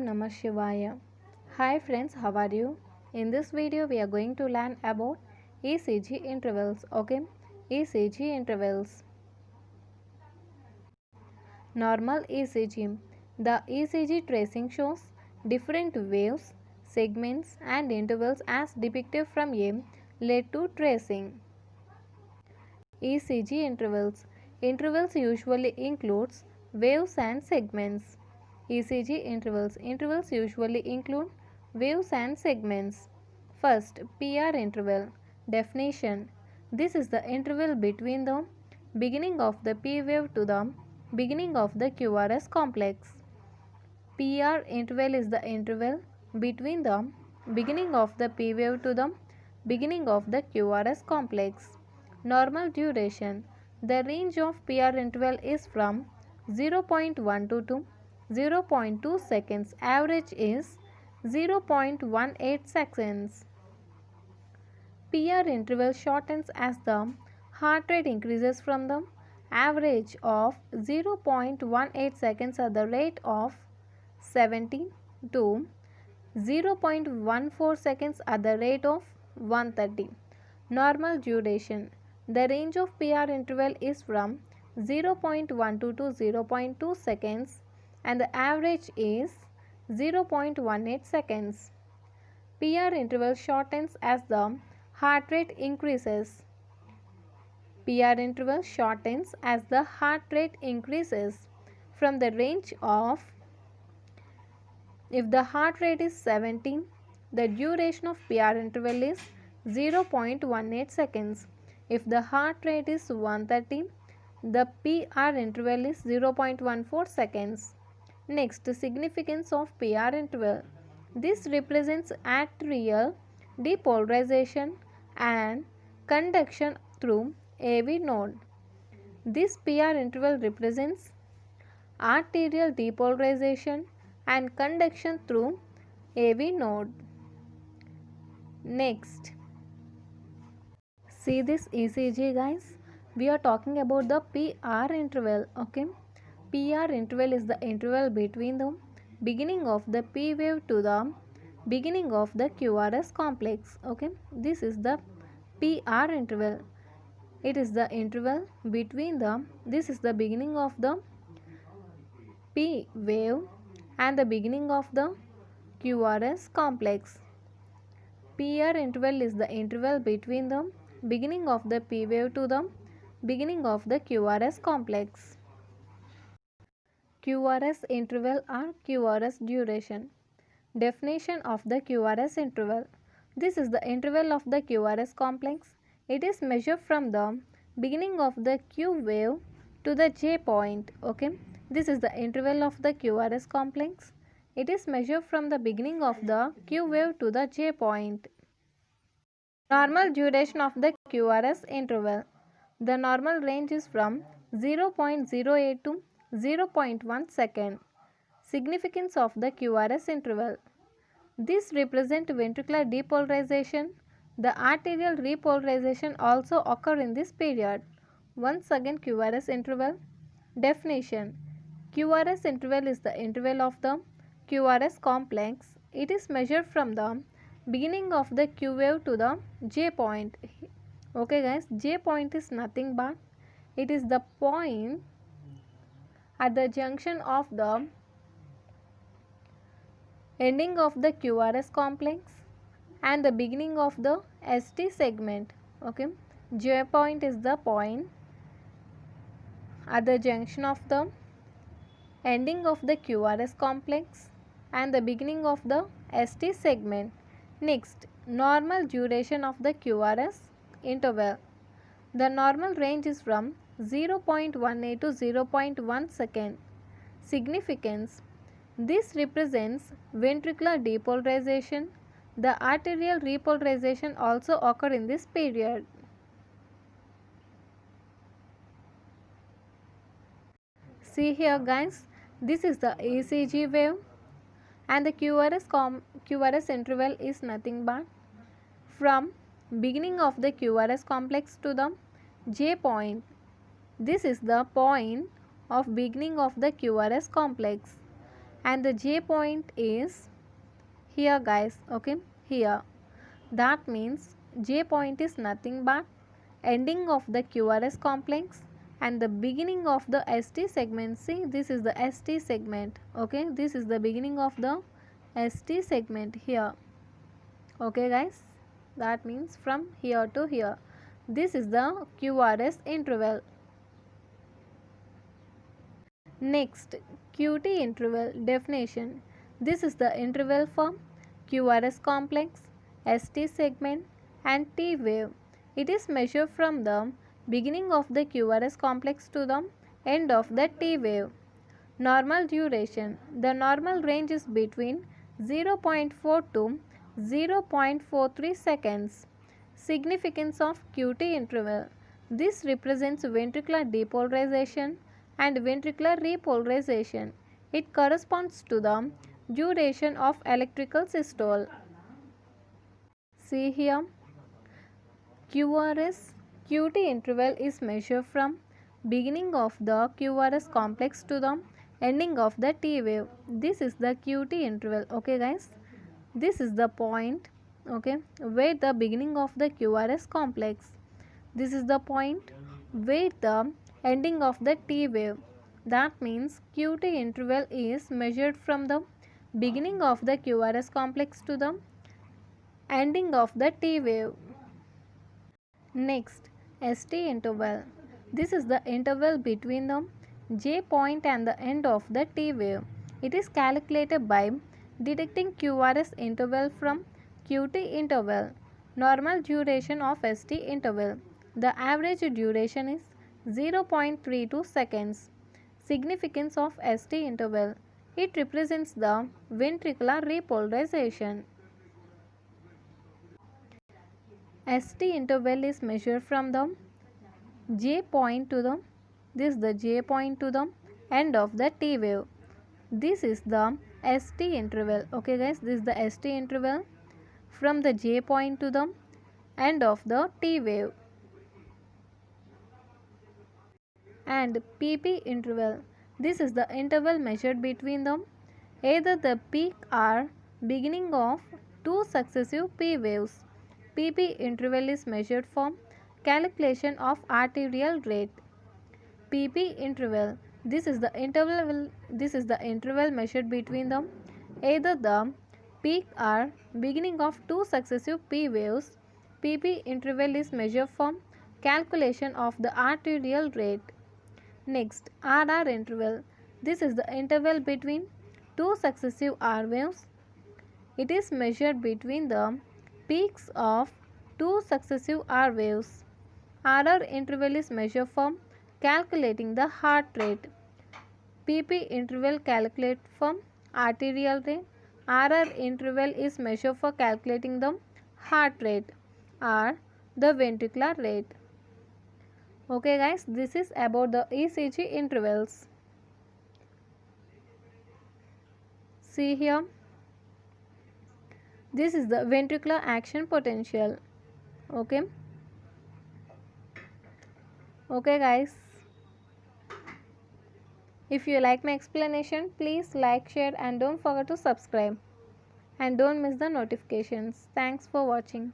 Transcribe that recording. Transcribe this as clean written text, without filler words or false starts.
Namah Shivaya. Hi friends, how are you? In this video we are going to learn about ECG intervals. Okay, ECG intervals. Normal ECG. The ECG tracing shows different waves, segments and intervals as depicted from a lead to tracing. ECG intervals. Intervals usually includes waves and segments. ECG intervals. Intervals usually include waves and segments. First, PR interval. Definition. This is the interval between the beginning of the P wave to the beginning of the QRS complex. PR interval is the interval between the beginning of the P wave to the beginning of the QRS complex. Normal duration. The range of PR interval is from 0.12 to 0.2 seconds. Average is 0.18 seconds. PR interval shortens as the heart rate increases from the average of 0.18 seconds at the rate of 70 to 0.14 seconds at the rate of 130. Normal duration. The range of PR interval is from 0.12 to 0.2 seconds and the average is 0.18 seconds. PR interval shortens as the heart rate increases. PR interval shortens as the heart rate increases from the range of, if the heart rate is 70, the duration of PR interval is 0.18 seconds. If the heart rate is 130, the PR interval is 0.14 seconds. Next, significance of PR interval. This represents arterial depolarization and conduction through AV node. This PR interval represents arterial depolarization and conduction through AV node. Next, see this ECG guys. We are talking about the PR interval. Okay, PR interval is the interval between the beginning of the P wave to the beginning of the QRS complex. Okay, this is the PR interval. It is the interval between the, this is the beginning of the P wave and the beginning of the QRS complex. PR interval is the interval between the beginning of the P wave to the beginning of the QRS complex. QRS interval or QRS duration. Definition of the QRS interval. This is the interval of the QRS complex. It is measured from the beginning of the Q wave to the J point. Okay, this is the interval of the QRS complex. It is measured from the beginning of the Q wave to the J point. Normal duration of the QRS interval. The normal range is from 0.08 to 0.1 second. Significance of the QRS interval. This represents ventricular depolarization. The arterial repolarization also occur in this period. Once again, QRS interval. Definition. QRS interval is the interval of the QRS complex. It is measured from the beginning of the Q wave to the J point. Okay guys, J point is nothing but it is the point at the junction of the ending of the QRS complex and the beginning of the ST segment. Okay, J point is the point at the junction of the ending of the QRS complex and the beginning of the ST segment. Next, normal duration of the QRS interval. The normal range is from 0.18 to 0.1 second. Significance. This represents ventricular depolarization. The arterial repolarization also occur in this period. See here guys, this is the ECG wave and the QRS interval is nothing but from beginning of the QRS complex to the J point. This is the point of beginning of the QRS complex. and the J point is here guys, okay, here. That means J point is nothing but ending of the QRS complex and the beginning of the ST segment. See, this is the ST segment, okay, this is the beginning of the ST segment here, okay guys. That means from here to here. This is the QRS interval. Next, QT interval definition. This is the interval for QRS complex, ST segment and T wave. It is measured from the beginning of the QRS complex to the end of the T wave. Normal duration. The normal range is between 0.4 to 0.43 seconds. Significance of QT interval. This represents ventricular depolarization and ventricular repolarization. It corresponds to the duration of electrical systole. See here, QRS QT interval is measured from beginning of the QRS complex to the ending of the T wave. This is the QT interval, okay guys. This is the point, okay, where the beginning of the QRS complex. This is the point where the ending of the T wave. That means QT interval is measured from the beginning of the QRS complex to the ending of the T wave. Next, ST interval. This is the interval between the J point and the end of the T wave. It is calculated by detecting QRS interval from QT interval. Normal duration of ST interval. The average duration is 0.32 seconds. Significance of ST interval. It represents the ventricular repolarization. ST interval is measured from the J point to the J point to the end of the T wave. This is the ST interval, okay guys. This is the ST interval from the J point to the end of the T wave. And PP interval. This is the interval measured between them either the peak or beginning of two successive P waves. PP interval is measured for calculation of arterial rate. PP interval. This is the interval measured between them either the peak or beginning of two successive P waves. PP interval is measured for calculation of the arterial rate. Next, RR interval. This is the interval between two successive R waves. It is measured between the peaks of two successive R waves. RR interval is measured for calculating the heart rate. PP interval calculate from arterial rate. RR interval is measured for calculating the heart rate or the ventricular rate. Okay guys, this is about the ECG intervals. See here, this is the ventricular action potential. Okay guys, if you like my explanation, please like, share and don't forget to subscribe and don't miss the notifications. Thanks for watching.